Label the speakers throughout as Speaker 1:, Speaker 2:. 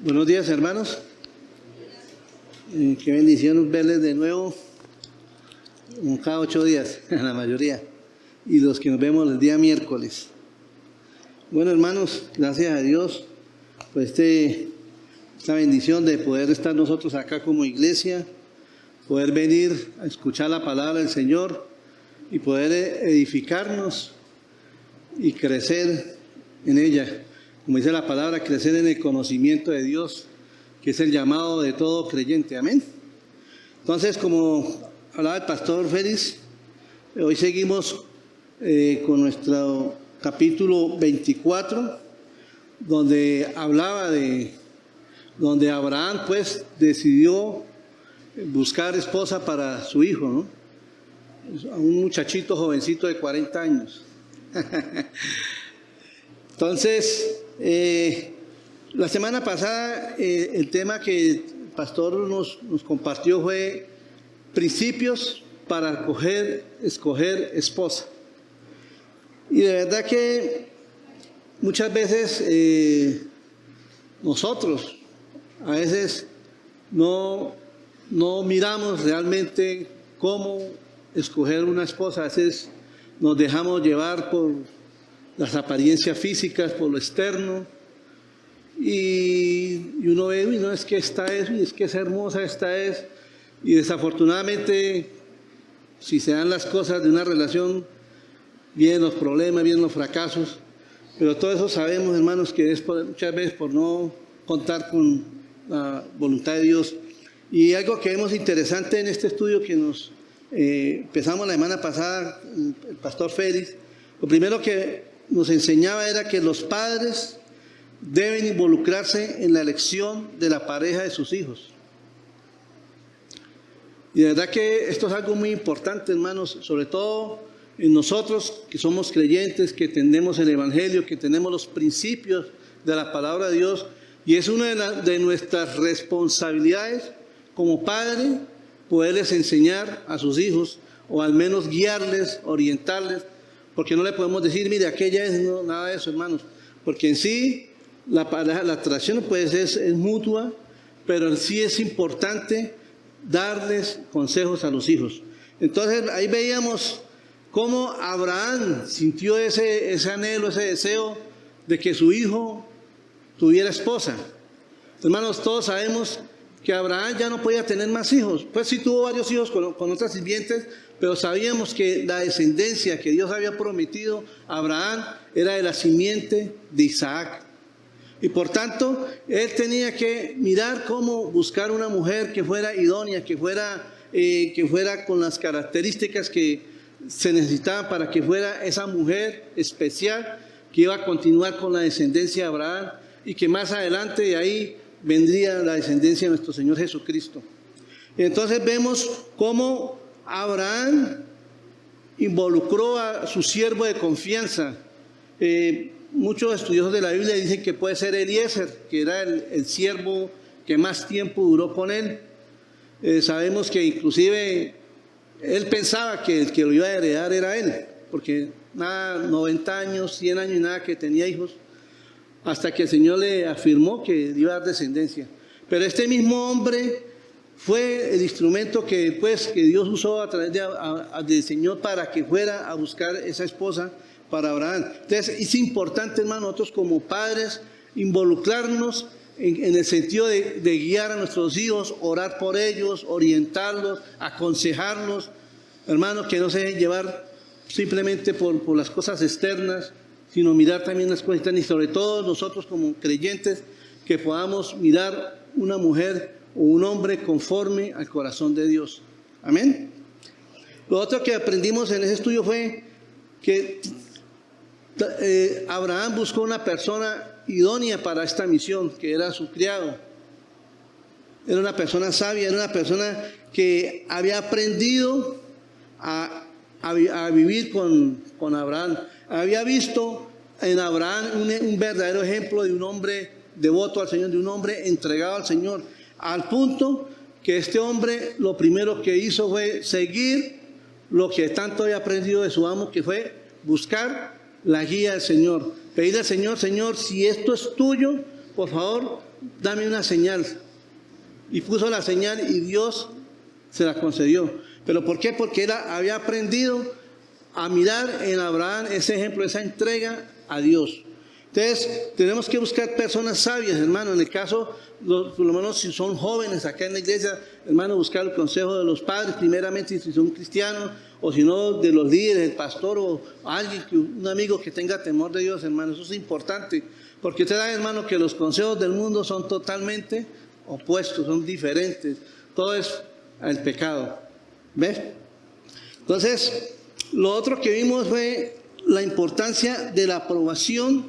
Speaker 1: Buenos días, hermanos. Qué bendición verles de nuevo, como cada 8 días, la mayoría, y los que nos vemos el día miércoles. Bueno, hermanos, gracias a Dios por esta bendición de poder estar nosotros acá como iglesia, poder venir a escuchar la palabra del Señor y poder edificarnos y crecer en ella. Como dice la palabra, crecer en el conocimiento de Dios, que es el llamado de todo creyente. Amén. Entonces, como hablaba el pastor Félix, hoy seguimos con nuestro capítulo 24, donde hablaba donde Abraham pues decidió buscar esposa para su hijo, ¿no? A un muchachito jovencito de 40 años. Entonces, la semana pasada el tema que el pastor nos compartió fue principios para escoger esposa. Y de verdad que muchas veces nosotros a veces no miramos realmente cómo escoger una esposa. A veces nos dejamos llevar por las apariencias físicas, por lo externo, y uno ve, uy, no, es que esta es que es hermosa, esta es, y desafortunadamente, si se dan las cosas de una relación, vienen los problemas, vienen los fracasos, pero todo eso sabemos, hermanos, que es muchas veces por no contar con la voluntad de Dios. Y algo que vemos interesante en este estudio que nos empezamos la semana pasada, el pastor Félix, lo primero que nos enseñaba era que los padres deben involucrarse en la elección de la pareja de sus hijos. Y de verdad que esto es algo muy importante, hermanos, sobre todo en nosotros que somos creyentes, que entendemos el Evangelio, que tenemos los principios de la palabra de Dios. Y es una de nuestras responsabilidades como padre poderles enseñar a sus hijos, o al menos guiarles, orientarles. Porque no le podemos decir, mire, aquella es, no, nada de eso, hermanos. Porque en sí, la atracción pues es mutua, pero en sí es importante darles consejos a los hijos. Entonces, ahí veíamos cómo Abraham sintió ese anhelo, ese deseo de que su hijo tuviera esposa. Hermanos, todos sabemos que Abraham ya no podía tener más hijos. Pues sí tuvo varios hijos con otras sirvientes, pero sabíamos que la descendencia que Dios había prometido a Abraham era de la simiente de Isaac. Y por tanto, él tenía que mirar cómo buscar una mujer que fuera idónea, que fuera con las características que se necesitaban para que fuera esa mujer especial que iba a continuar con la descendencia de Abraham y que más adelante de ahí vendría la descendencia de nuestro Señor Jesucristo. Entonces vemos cómo Abraham involucró a su siervo de confianza. Muchos estudiosos de la Biblia dicen que puede ser Eliezer, que era el siervo que más tiempo duró con él. Sabemos que inclusive él pensaba que el que lo iba a heredar era él, porque nada, 90 años, 100 años y nada que tenía hijos, hasta que el Señor le afirmó que iba a dar descendencia. Pero este mismo hombre fue el instrumento que Dios usó a través del Señor para que fuera a buscar esa esposa para Abraham. Entonces es importante, hermano, nosotros como padres involucrarnos en el sentido de guiar a nuestros hijos, orar por ellos, orientarlos, aconsejarlos, hermanos, que no se dejen llevar simplemente por las cosas externas, sino mirar también las cosas externas, y sobre todo nosotros como creyentes que podamos mirar una mujer o un hombre conforme al corazón de Dios. Amén. Lo otro que aprendimos en ese estudio fue que Abraham buscó una persona idónea para esta misión, que era su criado. Era una persona sabia, era una persona que había aprendido a vivir con Abraham. Había visto en Abraham un verdadero ejemplo de un hombre devoto al Señor, de un hombre entregado al Señor, al punto que este hombre lo primero que hizo fue seguir lo que tanto había aprendido de su amo, que fue buscar la guía del Señor. Pedirle al Señor, Señor, si esto es tuyo, por favor, dame una señal. Y puso la señal y Dios se la concedió. ¿Pero por qué? Porque él había aprendido a mirar en Abraham ese ejemplo, esa entrega a Dios. Entonces, tenemos que buscar personas sabias, hermano. En el caso, por lo menos si son jóvenes acá en la iglesia, hermano, buscar el consejo de los padres, primeramente si son cristianos, o si no, de los líderes, el pastor o alguien, un amigo que tenga temor de Dios, hermano. Eso es importante, porque usted sabe, hermano, que los consejos del mundo son totalmente opuestos, son diferentes. Todo es el pecado. ¿Ves? Entonces, lo otro que vimos fue la importancia de la aprobación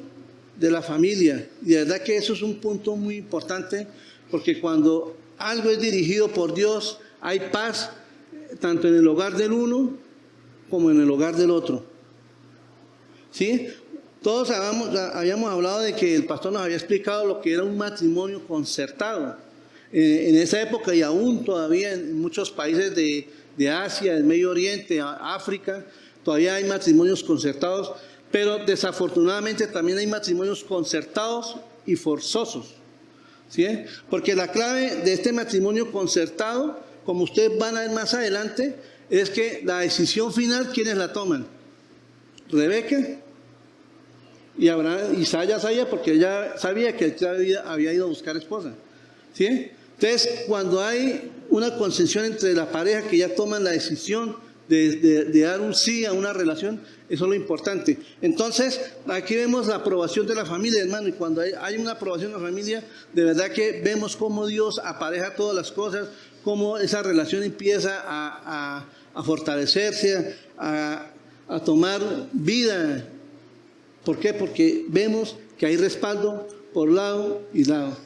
Speaker 1: de la familia. Y de verdad que eso es un punto muy importante, porque cuando algo es dirigido por Dios, hay paz tanto en el hogar del uno como en el hogar del otro. ¿Sí? Todos habíamos hablado de que el pastor nos había explicado lo que era un matrimonio concertado. En esa época y aún todavía en muchos países de Asia, del Medio Oriente, África, todavía hay matrimonios concertados, pero desafortunadamente también hay matrimonios concertados y forzosos. ¿Sí? Porque la clave de este matrimonio concertado, como ustedes van a ver más adelante, es que la decisión final, ¿quiénes la toman? Rebeca y Abraham. Y Sara ya sabía, porque ella sabía que él había ido a buscar esposa. ¿Sí? Entonces, cuando hay una concesión entre la pareja que ya toman la decisión de dar un sí a una relación, eso es lo importante. Entonces, aquí vemos la aprobación de la familia, hermano, y cuando hay una aprobación de la familia, de verdad que vemos cómo Dios apareja todas las cosas, cómo esa relación empieza a fortalecerse, a tomar vida. ¿Por qué? Porque vemos que hay respaldo por lado y lado.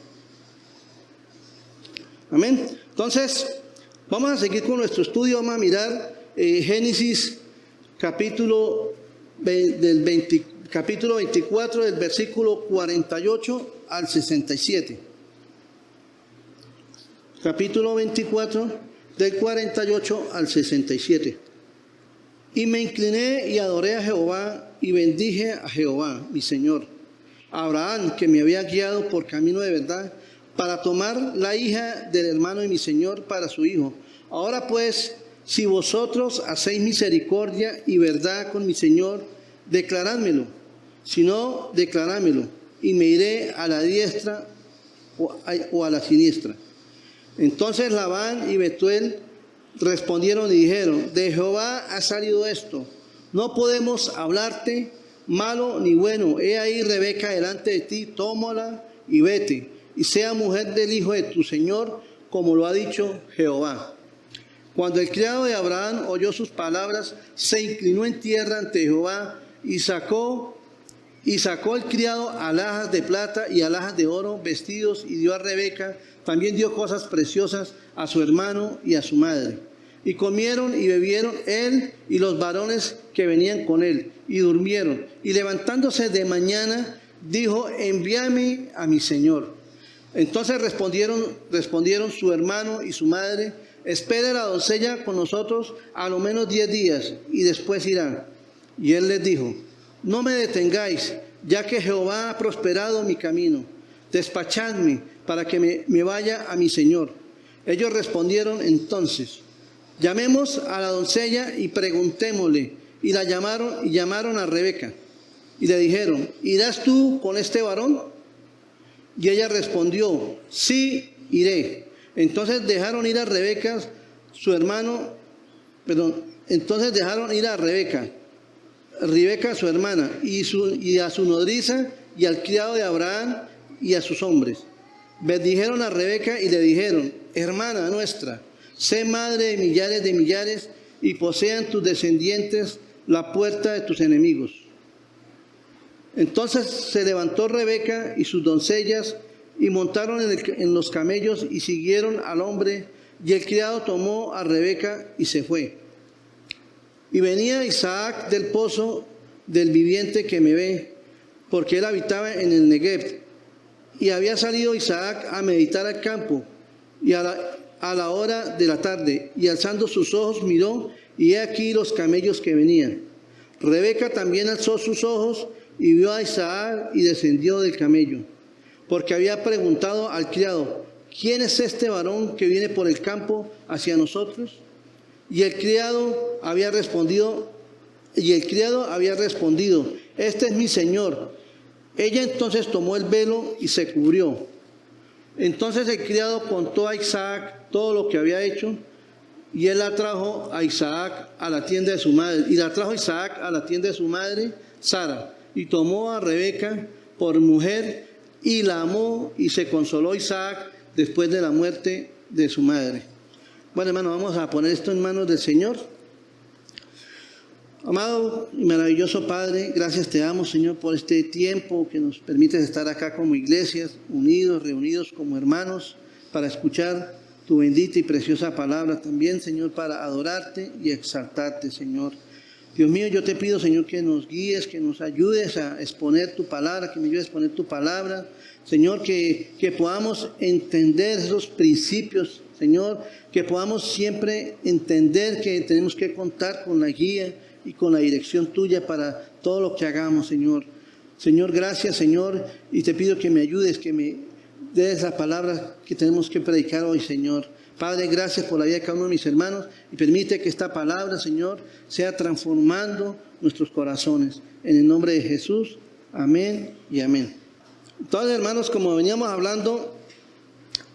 Speaker 1: Amén. Entonces, vamos a seguir con nuestro estudio. Vamos a mirar Génesis capítulo 24, del versículo 48 al 67. Capítulo 24, del 48 al 67. Y me incliné y adoré a Jehová y bendije a Jehová, mi Señor, a Abraham, que me había guiado por camino de verdad, para tomar la hija del hermano de mi Señor para su hijo. Ahora pues, si vosotros hacéis misericordia y verdad con mi Señor, declarádmelo. Si no, declarádmelo, y me iré a la diestra o a la siniestra. Entonces Labán y Betuel respondieron y dijeron: de Jehová ha salido esto, no podemos hablarte malo ni bueno. He ahí Rebeca delante de ti, tómala y vete, y sea mujer del hijo de tu Señor, como lo ha dicho Jehová. Cuando el criado de Abraham oyó sus palabras, se inclinó en tierra ante Jehová y sacó el criado alhajas de plata y alhajas de oro, vestidos, y dio a Rebeca. También dio cosas preciosas a su hermano y a su madre. Y comieron y bebieron él y los varones que venían con él, y durmieron. Y levantándose de mañana, dijo: envíame a mi señor. Entonces respondieron su hermano y su madre: espere la doncella con nosotros a lo menos 10 días, y después irá. Y él les dijo: no me detengáis, ya que Jehová ha prosperado mi camino. Despachadme para que me vaya a mi señor. Ellos respondieron entonces: llamemos a la doncella y preguntémosle. Y la llamaron a Rebeca. Y le dijeron: ¿irás tú con este varón? Y ella respondió: sí, iré. Entonces dejaron ir a Rebeca, Rebeca su hermana, y a su nodriza, y al criado de Abraham, y a sus hombres. Bendijeron a Rebeca y le dijeron: hermana nuestra, sé madre de millares, y posean tus descendientes la puerta de tus enemigos. Entonces se levantó Rebeca y sus doncellas, y montaron en los camellos, y siguieron al hombre, y el criado tomó a Rebeca y se fue. Y venía Isaac del pozo del viviente que me ve, porque él habitaba en el Negev. Y había salido Isaac a meditar al campo, y a la hora de la tarde, y alzando sus ojos miró, y he aquí los camellos que venían. Rebeca también alzó sus ojos, y vio a Isaac, y descendió del camello. porque había preguntado al criado: ¿quién es este varón que viene por el campo hacia nosotros? Y el criado había respondido: este es mi señor. Ella entonces tomó el velo y se cubrió. Entonces el criado contó a Isaac todo lo que había hecho, y él la trajo a Isaac a la tienda de su madre. Y la trajo Isaac a la tienda de su madre, Sara, y tomó a Rebeca por mujer, y la amó, y se consoló Isaac después de la muerte de su madre. Bueno, hermano, vamos a poner esto en manos del Señor. Amado y maravilloso Padre, gracias te damos, Señor, por este tiempo que nos permites estar acá como iglesias, unidos, reunidos como hermanos, para escuchar tu bendita y preciosa palabra. También, Señor, para adorarte y exaltarte, Señor. Dios mío, yo te pido, Señor, que nos guíes, que nos ayudes a exponer tu palabra, que me ayudes a exponer tu palabra. Señor, que podamos entender esos principios, Señor, que podamos siempre entender que tenemos que contar con la guía y con la dirección tuya para todo lo que hagamos, Señor. Señor, gracias, Señor, y te pido que me ayudes, que me des la palabra que tenemos que predicar hoy, Señor. Padre, gracias por la vida de cada uno de mis hermanos, y permite que esta palabra, Señor, sea transformando nuestros corazones. En el nombre de Jesús, amén y amén. Entonces, hermanos, como veníamos hablando,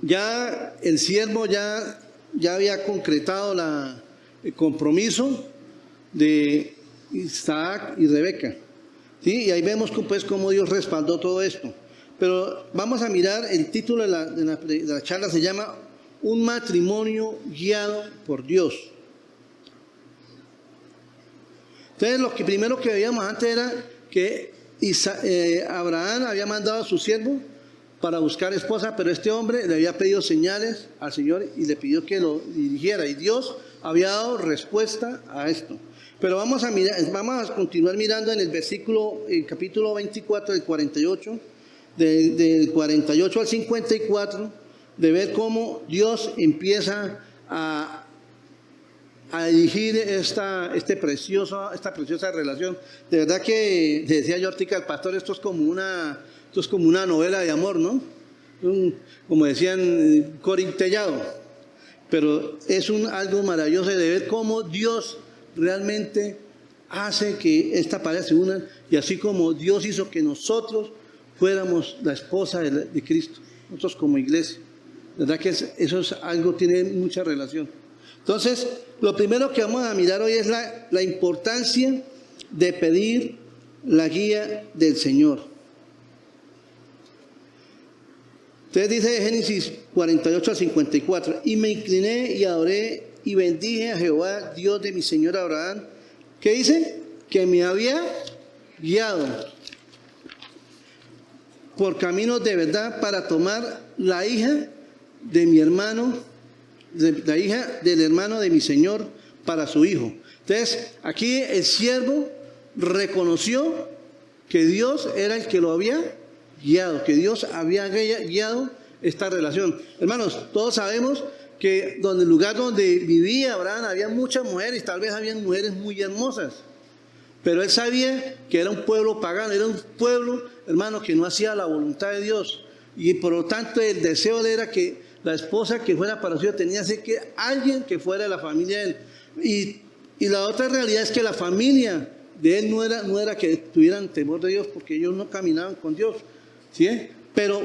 Speaker 1: ya el siervo ya había concretado el compromiso de Isaac y Rebeca, ¿sí? Y ahí vemos pues cómo Dios respaldó todo esto. Pero vamos a mirar, el título de la charla se llama Un matrimonio guiado por Dios. Entonces, lo que primero que veíamos antes era que Abraham había mandado a su siervo para buscar esposa, pero este hombre le había pedido señales al Señor y le pidió que lo dirigiera, y Dios había dado respuesta a esto. Pero vamos a continuar mirando en el versículo, el capítulo 24 del 48, del 48 al 54, de ver cómo Dios empieza a dirigir esta preciosa relación. De verdad que, decía yo ahorita al pastor, esto es como una novela de amor, ¿no? Como decían, corintellado. Pero es algo maravilloso de ver cómo Dios realmente hace que esta pareja se una, y así como Dios hizo que nosotros fuéramos la esposa de Cristo, nosotros como iglesia. ¿Verdad que eso es algo, tiene mucha relación? Entonces, lo primero que vamos a mirar hoy es la importancia de pedir la guía del Señor. Entonces dice Génesis 48 al 54, y me incliné y adoré y bendije a Jehová, Dios de mi señor Abraham. ¿Qué dice? Que me había guiado por caminos de verdad para tomar la hija de mi hermano, la hija del hermano de mi señor para su hijo. Entonces, aquí el siervo reconoció que Dios era el que lo había guiado, que Dios había guiado esta relación. Hermanos, todos sabemos que el lugar donde vivía Abraham había muchas mujeres, tal vez habían mujeres muy hermosas, pero él sabía que era un pueblo pagano, era un pueblo, hermanos, que no hacía la voluntad de Dios, y por lo tanto el deseo de él era que la esposa que fuera para su hijo tenía que ser que alguien que fuera de la familia de él. Y la otra realidad es que la familia de él no era que tuvieran temor de Dios, porque ellos no caminaban con Dios, ¿sí? Pero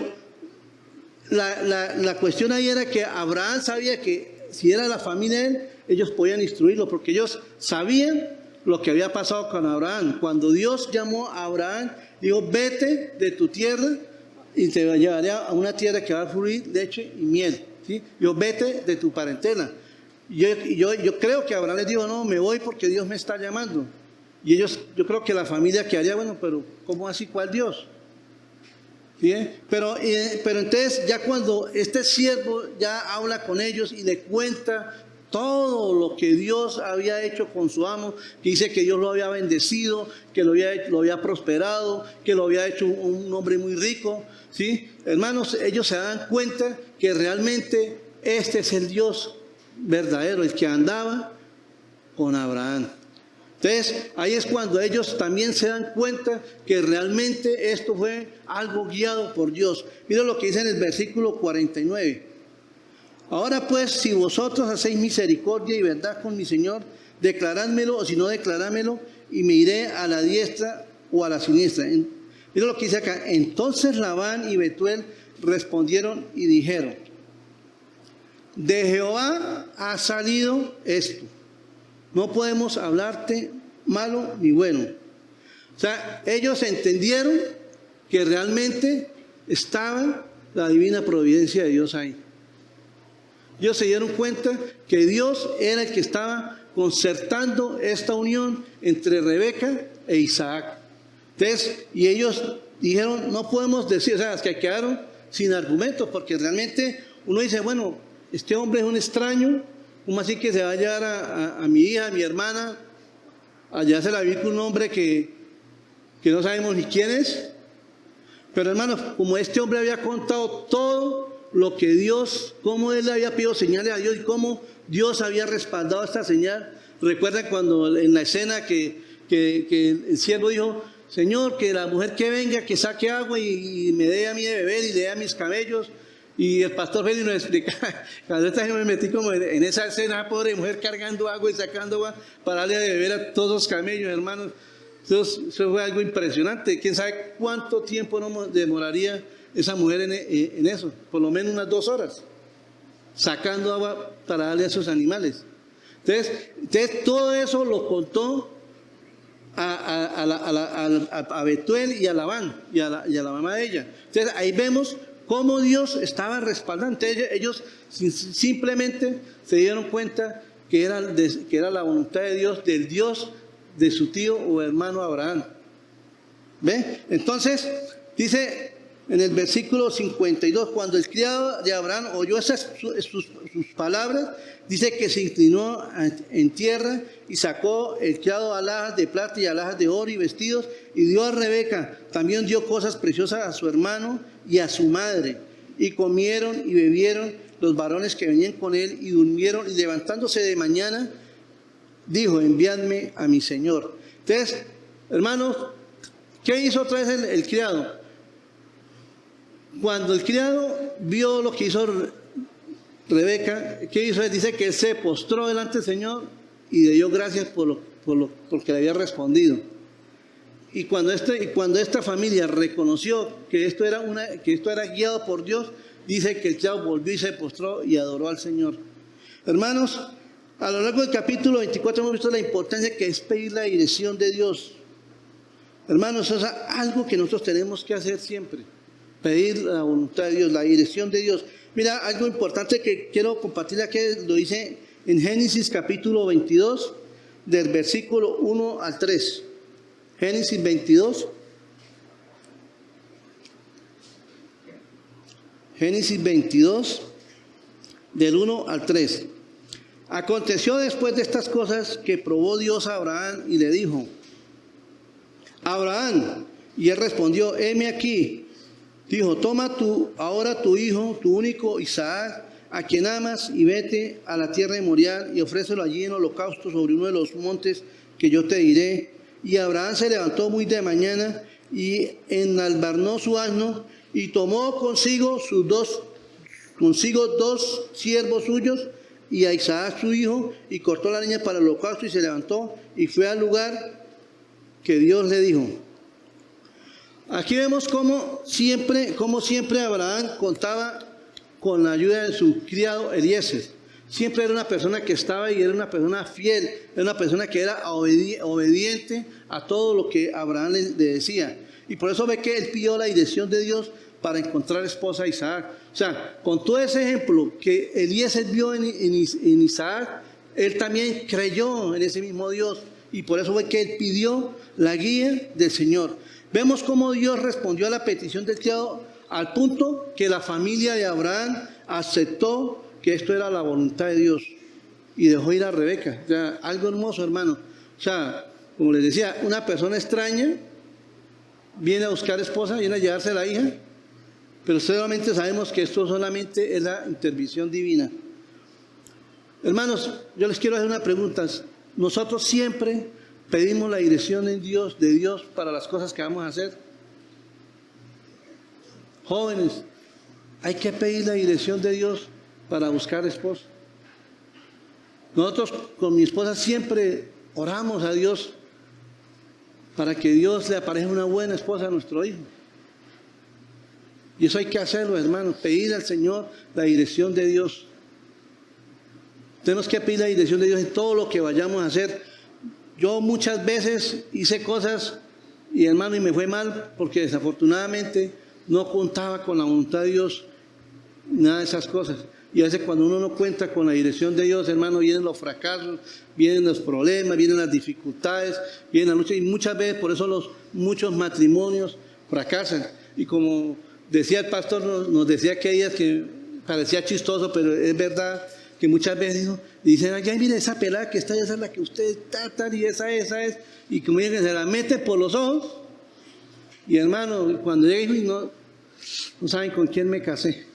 Speaker 1: la cuestión ahí era que Abraham sabía que si era la familia de él, ellos podían instruirlo, porque ellos sabían lo que había pasado con Abraham. Cuando Dios llamó a Abraham, dijo: vete de tu tierra y te llevaré a una tierra que va a fluir leche y miel, ¿sí? Vete de tu parentela. Yo creo que Abraham les dijo: no, me voy porque Dios me está llamando. Y yo creo que la familia quedaría: bueno, pero ¿cómo así? ¿Cuál Dios? ¿Sí? Pero entonces, ya cuando este siervo ya habla con ellos y le cuenta todo lo que Dios había hecho con su amo, que dice que Dios lo había bendecido, que lo había prosperado, que lo había hecho un hombre muy rico, ¿sí? Hermanos, ellos se dan cuenta que realmente este es el Dios verdadero, el que andaba con Abraham. Entonces, ahí es cuando ellos también se dan cuenta que realmente esto fue algo guiado por Dios. Mira lo que dice en el versículo 49. Ahora pues, si vosotros hacéis misericordia y verdad con mi Señor, declarádmelo, o si no, declarádmelo, y me iré a la diestra o a la siniestra. Mira lo que dice acá. Entonces Labán y Betuel respondieron y dijeron: de Jehová ha salido esto. No podemos hablarte malo ni bueno. O sea, ellos entendieron que realmente estaba la divina providencia de Dios ahí. Ellos se dieron cuenta que Dios era el que estaba concertando esta unión entre Rebeca e Isaac. Entonces, y ellos dijeron, no podemos decir, o sea, es que quedaron sin argumentos, porque realmente uno dice, bueno, este hombre es un extraño, ¿cómo así que se va a llevar a mi hija, a mi hermana? Allá se la vi con un hombre que no sabemos ni quién es. Pero hermanos, como este hombre había contado todo lo que Dios, cómo él le había pedido señales a Dios y cómo Dios había respaldado esta señal. Recuerdan cuando en la escena que el siervo dijo, Señor, que la mujer que venga, que saque agua y me dé a mí de beber y le dé a mis camellos. Y el pastor Félix nos explicaba, cuando esta me metí como en esa escena, pobre mujer cargando agua y sacando agua para darle de beber a todos los camellos, hermanos. Eso fue algo impresionante. ¿Quién sabe cuánto tiempo no demoraría esa mujer en eso? Por lo menos unas 2 horas, sacando agua para darle a esos animales. Entonces todo eso lo contó a Betuel y a Labán y a la mamá de ella. Entonces ahí vemos cómo Dios estaba respaldando. Ellos simplemente se dieron cuenta que era la voluntad de Dios, del Dios de su tío o hermano Abraham. ¿Ve? Entonces, dice en el versículo 52, cuando el criado de Abraham oyó sus palabras, dice que se inclinó en tierra y sacó el criado alhajas de plata y alhajas de oro y vestidos y dio a Rebeca. También dio cosas preciosas a su hermano y a su madre. Y comieron y bebieron los varones que venían con él y durmieron. Y levantándose de mañana, dijo, enviadme a mi señor. Entonces, hermanos, ¿qué hizo otra vez el criado? Cuando el criado vio lo que hizo Rebeca, ¿qué hizo? Dice que él se postró delante del Señor y le dio gracias por lo que le había respondido. Y cuando esta familia reconoció que esto era guiado por Dios, dice que el criado volvió y se postró y adoró al Señor. Hermanos, a lo largo del capítulo 24 hemos visto la importancia que es pedir la dirección de Dios. Hermanos, eso es algo que nosotros tenemos que hacer siempre. Pedir la voluntad de Dios, la dirección de Dios. Mira, algo importante que quiero compartir aquí, lo dice en Génesis capítulo 22, del versículo 1 al 3. Génesis 22. Génesis 22, del 1 al 3. Aconteció después de estas cosas que probó Dios a Abraham y le dijo, Abraham, y él respondió, heme aquí. Dijo, toma ahora tu hijo, tu único Isaac, a quien amas, y vete a la tierra de Moriah y ofrécelo allí en holocausto sobre uno de los montes que yo te diré. Y Abraham se levantó muy de mañana y enalbarnó su asno y tomó consigo dos siervos suyos y a Isaac su hijo y cortó la leña para el holocausto y se levantó y fue al lugar que Dios le dijo. Aquí vemos cómo siempre Abraham contaba con la ayuda de su criado Eliezer. Siempre era una persona que estaba y era una persona fiel, era una persona que era obediente a todo lo que Abraham le decía. Y por eso ve que él pidió la dirección de Dios para encontrar esposa a Isaac. O sea, con todo ese ejemplo que Eliezer vio en Isaac, él también creyó en ese mismo Dios. Y por eso fue que él pidió la guía del Señor. Vemos cómo Dios respondió a la petición del criado al punto que la familia de Abraham aceptó que esto era la voluntad de Dios y dejó ir a Rebeca. O sea, algo hermoso, hermano. O sea, como les decía, una persona extraña viene a buscar esposa, viene a llevarse a la hija, pero solamente sabemos que esto solamente es la intervención divina. Hermanos, yo les quiero hacer una pregunta. Nosotros siempre pedimos la dirección de Dios para las cosas que vamos a hacer. Jóvenes, hay que pedir la dirección de Dios para buscar esposo. Nosotros con mi esposa siempre oramos a Dios para que Dios le aparezca una buena esposa a nuestro hijo. Y eso hay que hacerlo, hermanos, pedir al Señor la dirección de Dios. Tenemos que pedir la dirección de Dios en todo lo que vayamos a hacer. Yo muchas veces hice cosas y hermano, y me fue mal porque desafortunadamente no contaba con la voluntad de Dios, nada de esas cosas. Y a veces cuando uno no cuenta con la dirección de Dios, hermano, vienen los fracasos, vienen los problemas, vienen las dificultades, vienen las luchas. Y muchas veces por eso muchos matrimonios fracasan. Y como decía el pastor, nos decía que días que parecía chistoso, pero es verdad que muchas veces dicen, ay, mire esa pelada que está ahí, esa es la que usted tal, y esa es. Y como dicen, se la mete por los ojos. Y hermano, cuando llega y no saben con quién me casé.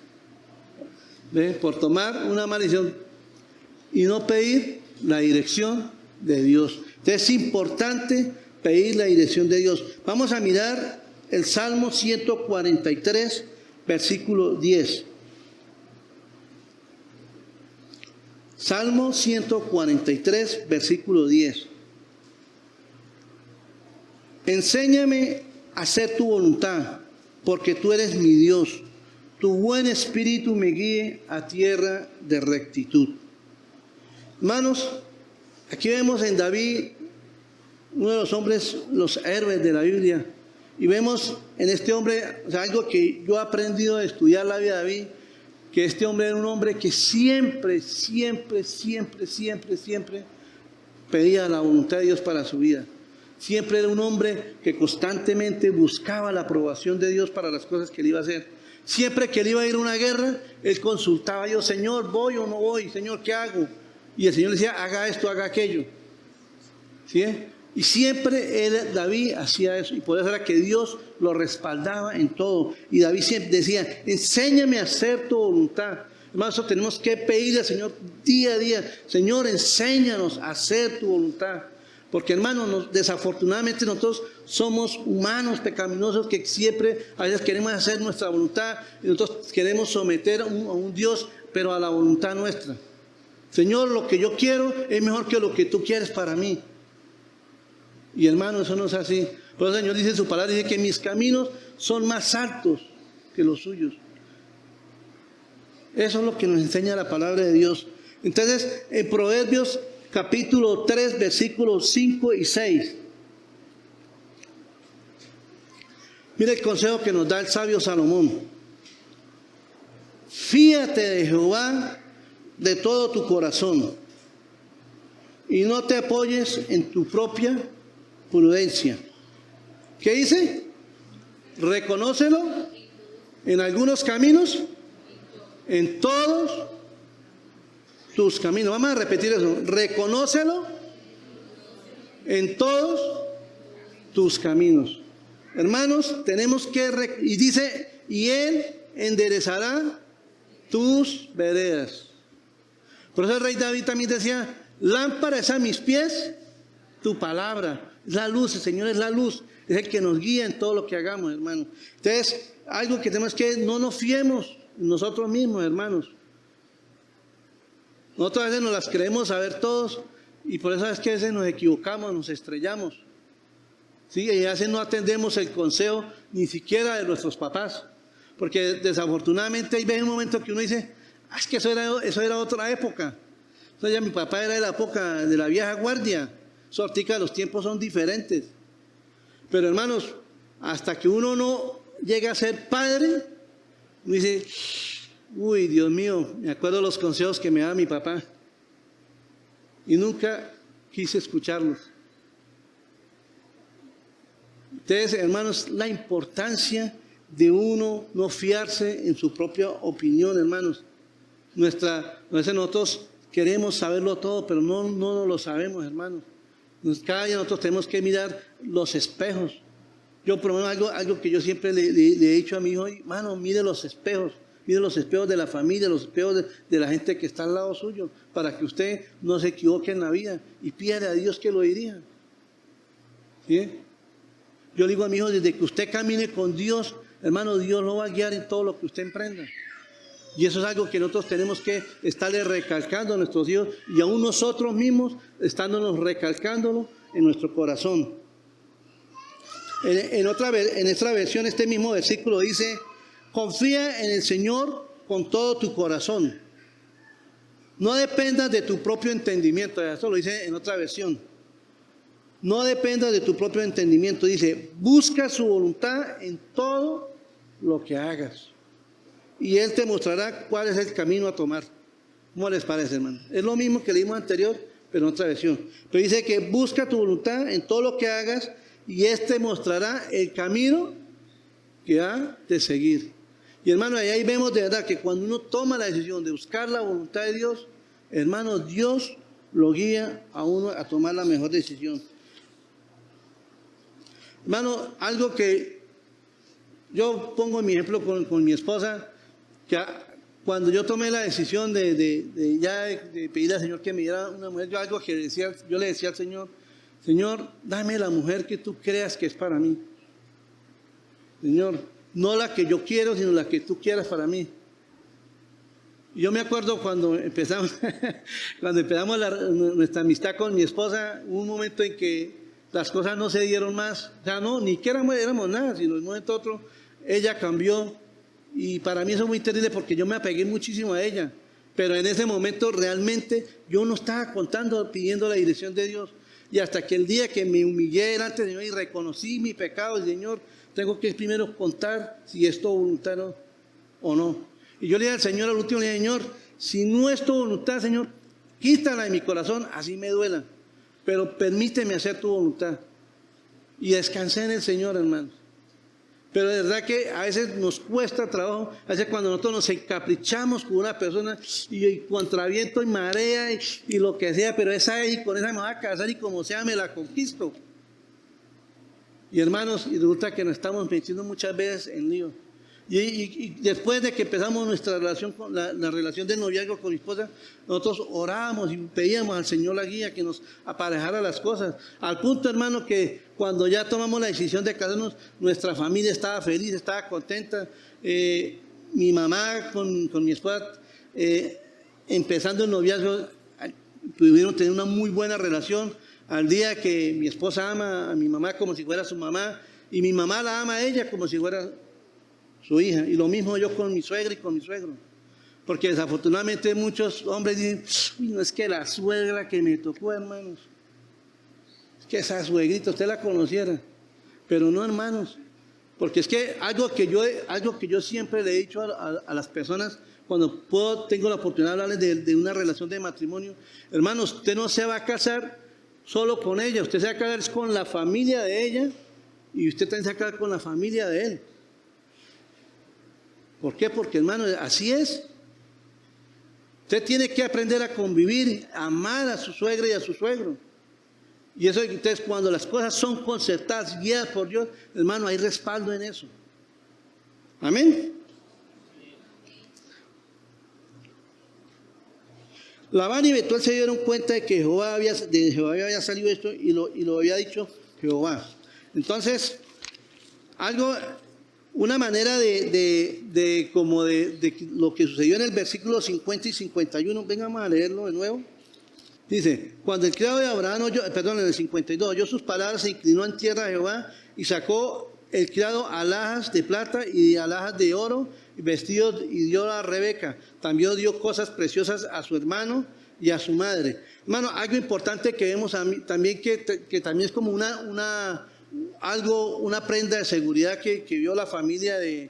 Speaker 1: ¿Ve? Por tomar una maldición y no pedir la dirección de Dios. Entonces es importante pedir la dirección de Dios. Vamos a mirar el Salmo 143, versículo 10. Salmo 143, versículo 10. Enséñame a hacer tu voluntad, porque tú eres mi Dios. Tu buen espíritu me guíe a tierra de rectitud. Hermanos, aquí vemos en David, uno de los hombres, los héroes de la Biblia, y vemos en este hombre, o sea, algo que yo he aprendido de estudiar la vida de David, que este hombre era un hombre que siempre pedía la voluntad de Dios para su vida. Siempre era un hombre que constantemente buscaba la aprobación de Dios para las cosas que él iba a hacer. Siempre que él iba a ir a una guerra, él consultaba a Dios, Señor, ¿voy o no voy? Señor, ¿qué hago? Y el Señor le decía, haga esto, haga aquello. ¿Sí? Y siempre David hacía eso. Y por eso era que Dios lo respaldaba en todo. Y David siempre decía, enséñame a hacer tu voluntad. Hermanos, eso tenemos que pedirle al Señor día a día. Señor, enséñanos a hacer tu voluntad. Porque hermanos, desafortunadamente nosotros somos humanos pecaminosos que siempre a veces queremos hacer nuestra voluntad y nosotros queremos someter a un Dios, pero a la voluntad nuestra. Señor, lo que yo quiero es mejor que lo que tú quieres para mí. Y hermanos, eso no es así. Por eso el Señor dice en su palabra, dice que mis caminos son más altos que los suyos. Eso es lo que nos enseña la palabra de Dios. Entonces, en Proverbios capítulo 3, versículos 5 y 6. Mira el consejo que nos da el sabio Salomón. Fíate de Jehová de todo tu corazón y no te apoyes en tu propia prudencia. ¿Qué dice? Reconócelo en algunos caminos, en todos tus caminos. Vamos a repetir eso. Reconócelo en todos tus caminos. Hermanos, tenemos que... Y dice, y Él enderezará tus veredas. Por eso el rey David también decía, lámpara es a mis pies tu palabra. Es la luz, el Señor es la luz. Es el que nos guía en todo lo que hagamos, hermanos. Entonces, algo que tenemos que... No nos fiemos nosotros mismos, hermanos. Nosotros a veces nos las creemos saber todos y por eso es que a veces nos equivocamos, nos estrellamos. ¿Sí? Y a veces no atendemos el consejo ni siquiera de nuestros papás. Porque desafortunadamente hay veces un momento que uno dice, es que eso era otra época. Entonces ya mi papá era de la época de la vieja guardia. Eso ahorita los tiempos son diferentes. Pero hermanos, hasta que uno no llega a ser padre, uno dice... Uy, Dios mío, me acuerdo de los consejos que me daba mi papá y nunca quise escucharlos. Entonces, hermanos, la importancia de uno no fiarse en su propia opinión, hermanos. A veces nosotros queremos saberlo todo, pero no lo sabemos, hermanos. Cada día nosotros tenemos que mirar los espejos. Yo, por lo menos, algo que yo siempre le he dicho a mi hijo, hermano, mire los espejos. Mire los espejos de la familia, los espejos de la gente que está al lado suyo, para que usted no se equivoque en la vida y pídale a Dios que lo dirija. ¿Sí? Yo le digo a mi hijo, desde que usted camine con Dios, hermano, Dios lo va a guiar en todo lo que usted emprenda. Y eso es algo que nosotros tenemos que estarle recalcando a nuestros hijos y aún nosotros mismos estándonos recalcándolo en nuestro corazón. En otra versión, este mismo versículo dice, confía en el Señor con todo tu corazón. No dependas de tu propio entendimiento. Eso lo dice en otra versión. No dependas de tu propio entendimiento. Dice, busca su voluntad en todo lo que hagas. Y Él te mostrará cuál es el camino a tomar. ¿Cómo les parece, hermano? Es lo mismo que leímos anterior, pero en otra versión. Pero dice que busca tu voluntad en todo lo que hagas y Él te mostrará el camino que ha de seguir. Y hermano, ahí vemos de verdad que cuando uno toma la decisión de buscar la voluntad de Dios, hermano, Dios lo guía a uno a tomar la mejor decisión. Hermano, algo que yo pongo en mi ejemplo con mi esposa, que cuando yo tomé la decisión de pedirle al Señor que me diera una mujer, yo le decía al Señor, Señor, dame la mujer que tú creas que es para mí. Señor, no la que yo quiero, sino la que tú quieras para mí. Y yo me acuerdo cuando empezamos nuestra amistad con mi esposa, hubo un momento en que las cosas no se dieron más. O sea, no, ni que éramos nada, sino de un momento a otro, ella cambió. Y para mí eso es muy terrible porque yo me apegué muchísimo a ella. Pero en ese momento realmente yo no estaba contando, pidiendo la dirección de Dios. Y hasta que el día que me humillé delante del Señor y reconocí mi pecado, el Señor, tengo que primero contar si es tu voluntad o no. Y yo le dije al Señor al último día, Señor, si no es tu voluntad, Señor, quítala de mi corazón, así me duela. Pero permíteme hacer tu voluntad. Y descansé en el Señor, hermano. Pero de verdad que a veces nos cuesta trabajo, a veces cuando nosotros nos encaprichamos con una persona y contra viento y marea y lo que sea, pero con esa me voy a casar y como sea me la conquisto. Y hermanos, y resulta que nos estamos metiendo muchas veces en lío. Y después de que empezamos nuestra relación, la relación de noviazgo con mi esposa, nosotros orábamos y pedíamos al Señor la guía, que nos aparejara las cosas. Al punto, hermano, que cuando ya tomamos la decisión de casarnos, nuestra familia estaba feliz, estaba contenta. Mi mamá con mi esposa, empezando el noviazgo, pudieron tener una muy buena relación. Al día que mi esposa ama a mi mamá como si fuera su mamá, y mi mamá la ama a ella como si fuera su hija. Y lo mismo yo con mi suegra y con mi suegro. Porque desafortunadamente muchos hombres dicen, uy, no es que la suegra que me tocó, hermanos. Es que esa suegrita usted la conociera. Pero no, hermanos. Porque es que algo que yo siempre le he dicho a las personas, cuando tengo la oportunidad de hablarles de una relación de matrimonio, hermanos, usted no se va a casar solo con ella, usted se va a casar con la familia de ella y usted también se va a casar con la familia de él. ¿Por qué? Porque, hermano, así es. Usted tiene que aprender a convivir, a amar a su suegra y a su suegro. Y eso, entonces, cuando las cosas son concertadas, guiadas por Dios, hermano, hay respaldo en eso. Amén. Labán y Betuel se dieron cuenta de que de Jehová había salido esto y lo había dicho Jehová. Entonces, una manera de lo que sucedió en el versículo 50 y 51, vengamos a leerlo de nuevo. Dice, cuando el criado de Abraham en el 52, oyó sus palabras, se inclinó en tierra a Jehová y sacó el criado alhajas de plata y alhajas de oro, y vestidos, y dio a Rebeca. También dio cosas preciosas a su hermano y a su madre. Hermano, algo importante que vemos también que también es como una prenda de seguridad que vio la familia de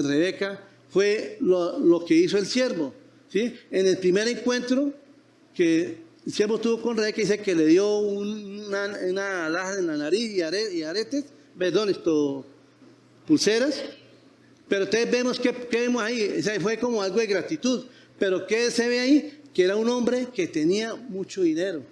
Speaker 1: Rebeca, fue lo que hizo el siervo, ¿sí? En el primer encuentro que el siervo tuvo con Rebeca, dice que le dio una alhaja en la nariz y aretes, pulseras. Pero ustedes vemos que vemos ahí, o sea, fue como algo de gratitud. Pero ¿qué se ve ahí? Que era un hombre que tenía mucho dinero,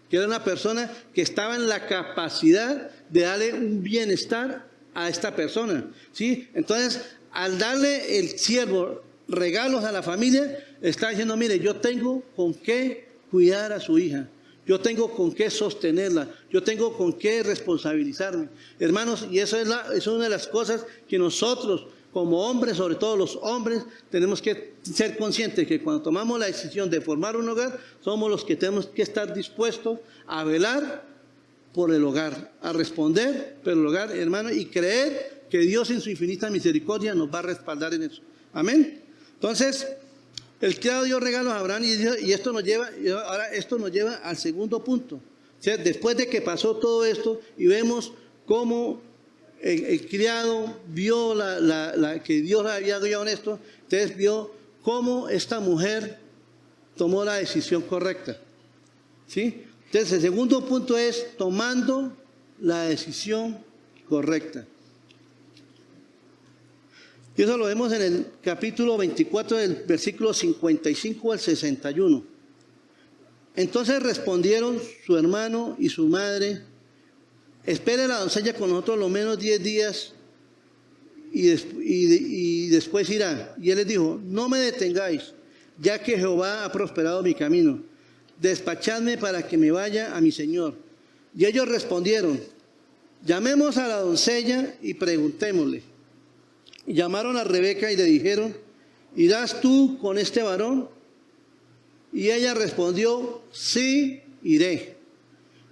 Speaker 1: que era una persona que estaba en la capacidad de darle un bienestar a esta persona, ¿sí? Entonces, al darle el siervo regalos a la familia, está diciendo, mire, yo tengo con qué cuidar a su hija, yo tengo con qué sostenerla, yo tengo con qué responsabilizarme. Hermanos, y eso es una de las cosas que nosotros, como hombres, sobre todo los hombres, tenemos que ser conscientes que cuando tomamos la decisión de formar un hogar, somos los que tenemos que estar dispuestos a velar por el hogar, a responder por el hogar, hermano, y creer que Dios en su infinita misericordia nos va a respaldar en eso. Amén. Entonces, el criado dio regalos a Abraham y esto nos lleva al segundo punto. O sea, después de que pasó todo esto y vemos cómo el criado vio que Dios había guiado en esto, entonces vio cómo esta mujer tomó la decisión correcta. ¿Sí? Entonces el segundo punto es tomando la decisión correcta. Y eso lo vemos en el capítulo 24 del versículo 55 al 61. Entonces respondieron su hermano y su madre: espere la doncella con nosotros lo menos 10 días y después irá. Y él les dijo: no me detengáis, ya que Jehová ha prosperado mi camino. Despachadme para que me vaya a mi señor. Y ellos respondieron: llamemos a la doncella y preguntémosle. Y llamaron a Rebeca y le dijeron: ¿irás tú con este varón? Y ella respondió: sí, iré.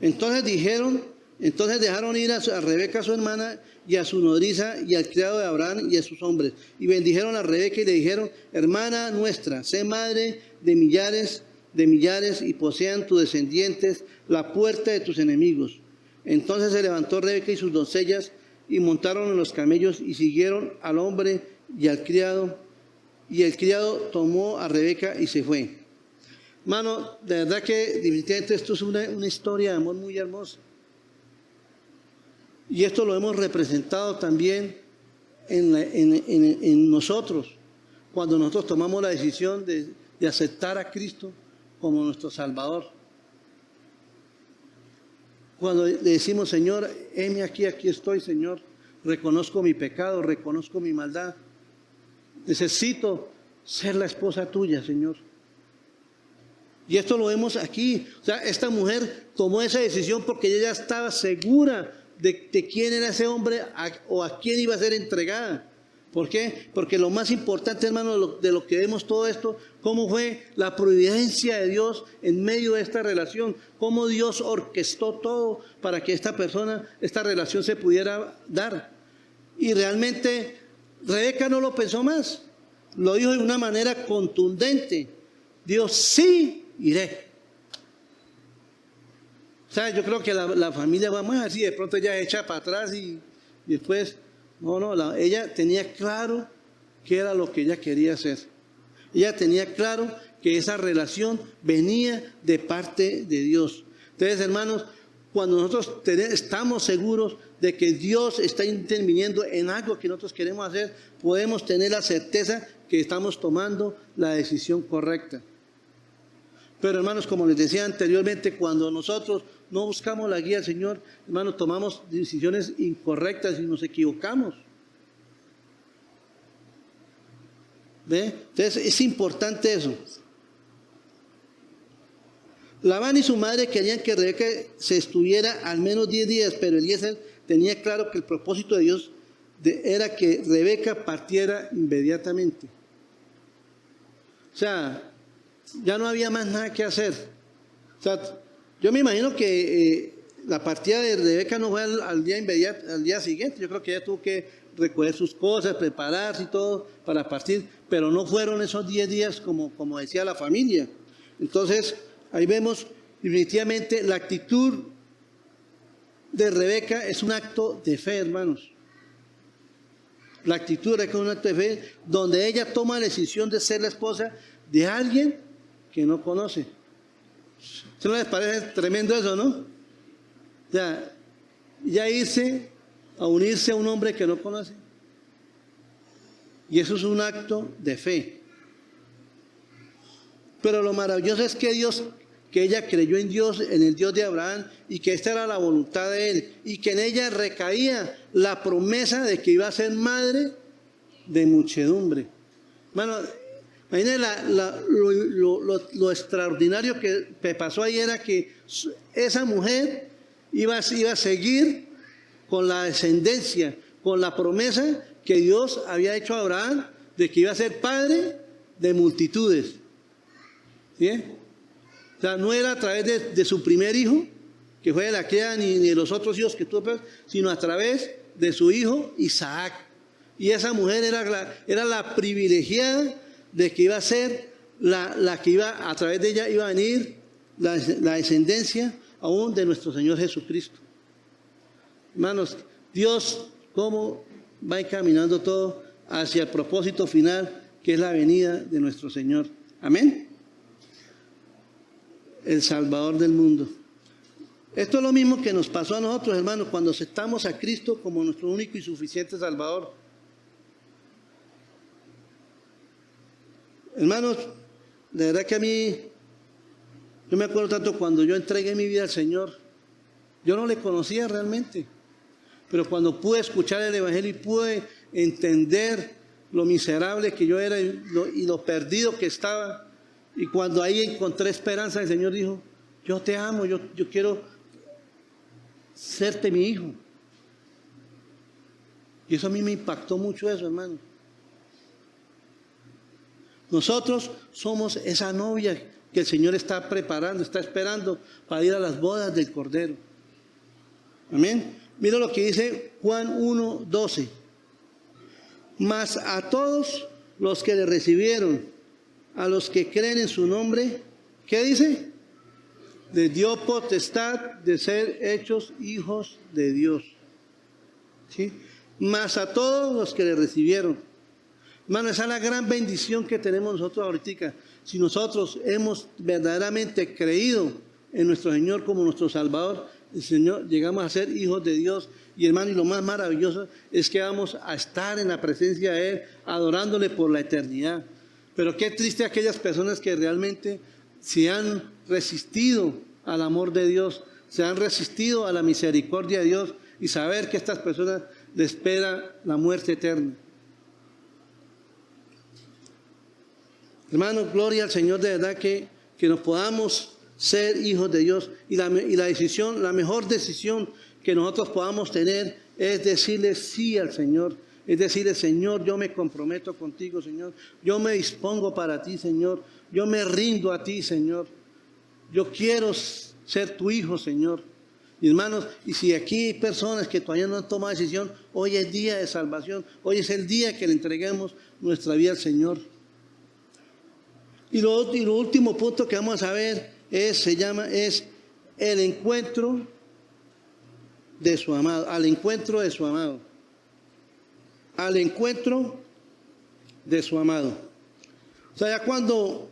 Speaker 1: Entonces dejaron ir a Rebeca su hermana y a su nodriza y al criado de Abraham y a sus hombres. Y bendijeron a Rebeca y le dijeron: hermana nuestra, sé madre de millares y posean tus descendientes la puerta de tus enemigos. Entonces se levantó Rebeca y sus doncellas y montaron en los camellos y siguieron al hombre y al criado. Y el criado tomó a Rebeca y se fue. Hermano, de verdad que definitivamente esto es una historia de amor muy hermosa. Y esto lo hemos representado también en nosotros, cuando nosotros tomamos la decisión de aceptar a Cristo como nuestro Salvador. Cuando le decimos: Señor, heme aquí estoy, Señor, reconozco mi pecado, reconozco mi maldad, necesito ser la esposa tuya, Señor. Y esto lo vemos aquí. O sea, esta mujer tomó esa decisión porque ella ya estaba segura de quién era ese hombre o a quién iba a ser entregada. ¿Por qué? Porque lo más importante, hermano, de lo que vemos todo esto, cómo fue la providencia de Dios en medio de esta relación, cómo Dios orquestó todo para que esta relación se pudiera dar. Y realmente Rebeca no lo pensó más, lo dijo de una manera contundente: Dios, sí iré. O sea, yo creo que la familia va más así, de pronto ella echa para atrás y después... ella tenía claro qué era lo que ella quería hacer. Ella tenía claro que esa relación venía de parte de Dios. Entonces, hermanos, cuando nosotros estamos seguros de que Dios está interviniendo en algo que nosotros queremos hacer, podemos tener la certeza que estamos tomando la decisión correcta. Pero, hermanos, como les decía anteriormente, cuando nosotros no buscamos la guía del Señor, hermanos, tomamos decisiones incorrectas y nos equivocamos. ¿Ve? Entonces es importante eso. Labán y su madre querían que Rebeca se estuviera al menos 10 días, pero Eliezer tenía claro que el propósito de Dios era que Rebeca partiera inmediatamente. O sea, ya no había más nada que hacer. O sea, yo me imagino que la partida de Rebeca no fue al día siguiente. Yo creo que ella tuvo que recoger sus cosas, prepararse y todo para partir, pero no fueron esos 10 días como decía la familia. Entonces, ahí vemos definitivamente la actitud de Rebeca es un acto de fe, hermanos. La actitud de Rebeca es un acto de fe donde ella toma la decisión de ser la esposa de alguien que no conoce. ¿No les parece tremendo eso, no? O sea, ya irse a unirse a un hombre que no conoce. Y eso es un acto de fe. Pero lo maravilloso es que ella creyó en Dios, en el Dios de Abraham, y que esta era la voluntad de él, y que en ella recaía la promesa de que iba a ser madre de muchedumbre. Bueno, Imagínense lo extraordinario que pasó ahí era que esa mujer iba a seguir con la descendencia, con la promesa que Dios había hecho a Abraham de que iba a ser padre de multitudes. ¿Sí? O sea, no era a través de su primer hijo, que fue de la cría, ni de los otros hijos que tuvo, sino a través de su hijo Isaac. Y esa mujer era la privilegiada de que iba a ser la que iba, a través de ella iba a venir la descendencia aún de nuestro Señor Jesucristo. Hermanos, Dios, cómo va encaminando todo hacia el propósito final, que es la venida de nuestro Señor. Amén. El Salvador del mundo. Esto es lo mismo que nos pasó a nosotros, hermanos, cuando aceptamos a Cristo como nuestro único y suficiente Salvador. Hermanos, de verdad que a mí, yo me acuerdo tanto cuando yo entregué mi vida al Señor, yo no le conocía realmente, pero cuando pude escuchar el Evangelio y pude entender lo miserable que yo era y lo perdido que estaba, y cuando ahí encontré esperanza, el Señor dijo, yo te amo, yo quiero serte mi hijo. Y eso a mí me impactó mucho eso, hermano. Nosotros somos esa novia que el Señor está preparando, está esperando para ir a las bodas del Cordero. Amén. Mira lo que dice Juan 1:12. Mas a todos los que le recibieron, a los que creen en su nombre, ¿qué dice? Les dio potestad de ser hechos hijos de Dios. ¿Sí? Mas a todos los que le recibieron. Hermano, esa es la gran bendición que tenemos nosotros ahorita. Si nosotros hemos verdaderamente creído en nuestro Señor como nuestro Salvador, el Señor, llegamos a ser hijos de Dios. Y hermano, y lo más maravilloso es que vamos a estar en la presencia de Él, adorándole por la eternidad. Pero qué triste aquellas personas que realmente se han resistido al amor de Dios, se han resistido a la misericordia de Dios, y saber que a estas personas les espera la muerte eterna. Hermano, gloria al Señor, de verdad que nos podamos ser hijos de Dios, y la mejor decisión que nosotros podamos tener es decirle sí al Señor, es decirle, Señor, yo me comprometo contigo, Señor, yo me dispongo para ti, Señor, yo me rindo a ti, Señor, yo quiero ser tu hijo, Señor. Y hermanos, y si aquí hay personas que todavía no han tomado decisión, hoy es día de salvación, hoy es el día que le entreguemos nuestra vida al Señor. Y lo último punto que vamos a ver es el encuentro de su amado, al encuentro de su amado, al encuentro de su amado. O sea, ya cuando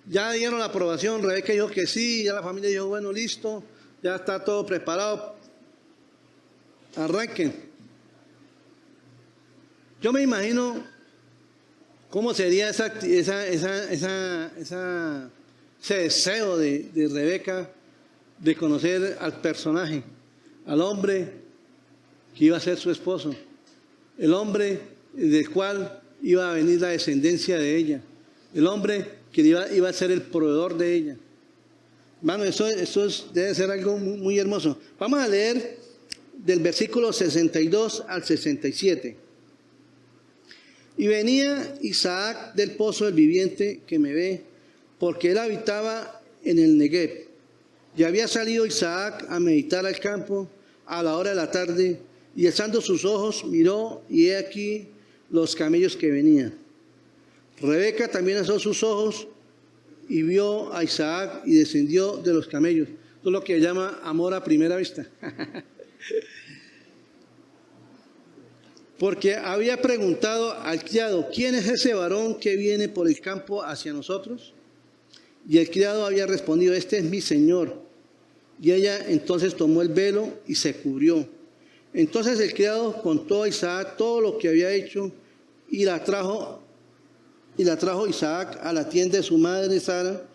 Speaker 1: ya dieron la aprobación, Rebeca dijo que sí, ya la familia dijo, bueno, listo, ya está todo preparado, arranquen. Yo me imagino cómo sería ese deseo de Rebeca de conocer al personaje, al hombre que iba a ser su esposo, el hombre del cual iba a venir la descendencia de ella, el hombre que iba a ser el proveedor de ella. Hermano, eso debe ser algo muy, muy hermoso. Vamos a leer del versículo 62 al 67. Y venía Isaac del pozo del viviente que me ve, porque él habitaba en el Negev. Y había salido Isaac a meditar al campo a la hora de la tarde, y alzando sus ojos miró, y he aquí los camellos que venían. Rebeca también alzó sus ojos y vio a Isaac y descendió de los camellos. Esto es lo que llama amor a primera vista. Porque había preguntado al criado, ¿quién es ese varón que viene por el campo hacia nosotros? Y el criado había respondido, este es mi señor. Y ella entonces tomó el velo y se cubrió. Entonces el criado contó a Isaac todo lo que había hecho, y la trajo Isaac a la tienda de su madre Sara,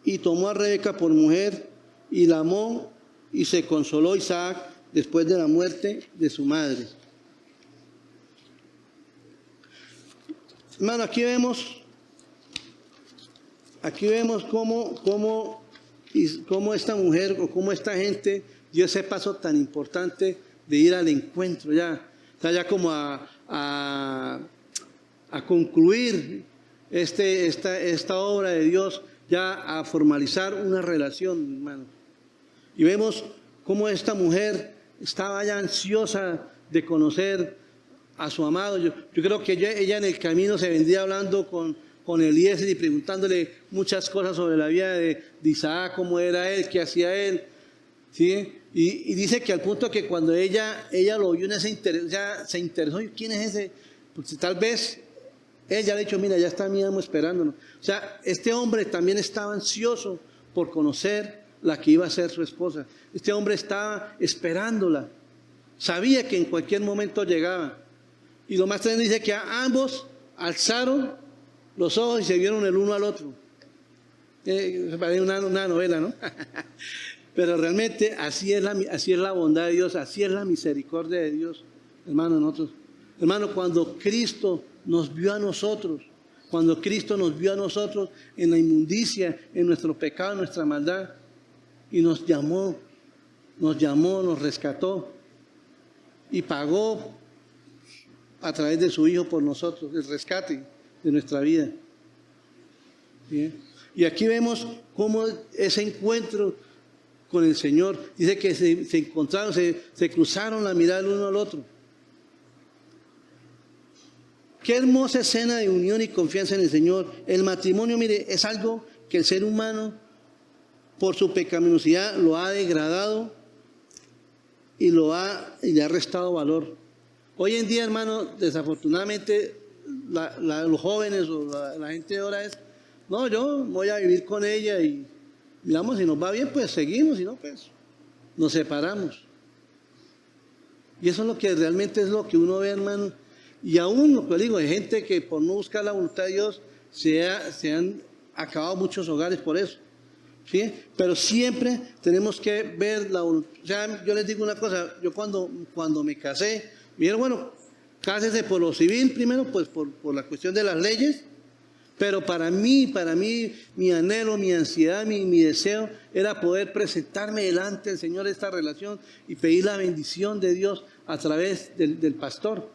Speaker 1: y tomó a Rebeca por mujer, y la amó, y se consoló Isaac después de la muerte de su madre. Hermano, aquí vemos aquí vemos cómo esta mujer o cómo esta gente dio ese paso tan importante de ir al encuentro, ya como a concluir esta obra de Dios, ya a formalizar una relación, hermano. Y vemos cómo esta mujer estaba ya ansiosa de conocer a su amado. Yo creo que ella en el camino se vendría hablando con Eliezer y preguntándole muchas cosas sobre la vida de Isaac, cómo era él, qué hacía él, ¿sí? Y dice que al punto que cuando ella lo vio en ese interés, ya se interesó, ¿quién es ese? Porque tal vez ella le ha dicho, mira, ya está mi amo esperándonos. O sea, este hombre también estaba ansioso por conocer la que iba a ser su esposa. Este hombre estaba esperándola. Sabía que en cualquier momento llegaba. Y lo más tremendo dice que ambos alzaron los ojos y se vieron el uno al otro. Parece una novela, ¿no? Pero realmente así es la bondad de Dios, así es la misericordia de Dios, hermano, nosotros. Hermano, cuando Cristo nos vio a nosotros, en la inmundicia, en nuestro pecado, en nuestra maldad, y nos llamó, nos rescató y pagó a través de su Hijo por nosotros, el rescate de nuestra vida. ¿Bien? Y aquí vemos cómo ese encuentro con el Señor, dice que se encontraron, se cruzaron la mirada el uno al otro. Qué hermosa escena de unión y confianza en el Señor. El matrimonio, mire, es algo que el ser humano, por su pecaminosidad, lo ha degradado y le ha restado valor. Hoy en día, hermano, desafortunadamente, los jóvenes o la gente de ahora es, no, yo voy a vivir con ella y miramos, si nos va bien, pues seguimos, si no, pues nos separamos. Y eso es lo que realmente es lo que uno ve, hermano. Y aún, lo que digo, hay gente que por no buscar la voluntad de Dios se han acabado muchos hogares por eso. ¿Sí? Pero siempre tenemos que ver la voluntad. O sea, yo les digo una cosa, yo cuando me casé, me dijeron, bueno, cásese por lo civil primero, pues por la cuestión de las leyes, pero para mí, mi anhelo, mi ansiedad, mi deseo era poder presentarme delante del Señor esta relación y pedir la bendición de Dios a través del pastor.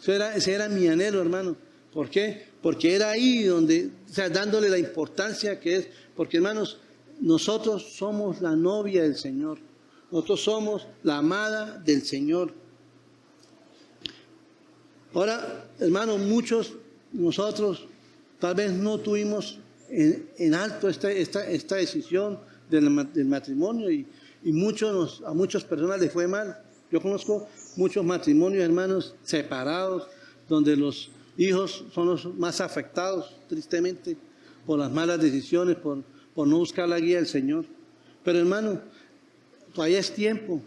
Speaker 1: Ese era mi anhelo, hermano. ¿Por qué? Porque era ahí donde, o sea, dándole la importancia que es, porque hermanos, nosotros somos la novia del Señor, nosotros somos la amada del Señor. Ahora, hermanos, muchos nosotros tal vez no tuvimos en alto esta decisión del matrimonio y a muchas personas les fue mal. Yo conozco muchos matrimonios, hermanos, separados, donde los hijos son los más afectados, tristemente, por las malas decisiones, por no buscar la guía del Señor. Pero, hermano, todavía es tiempo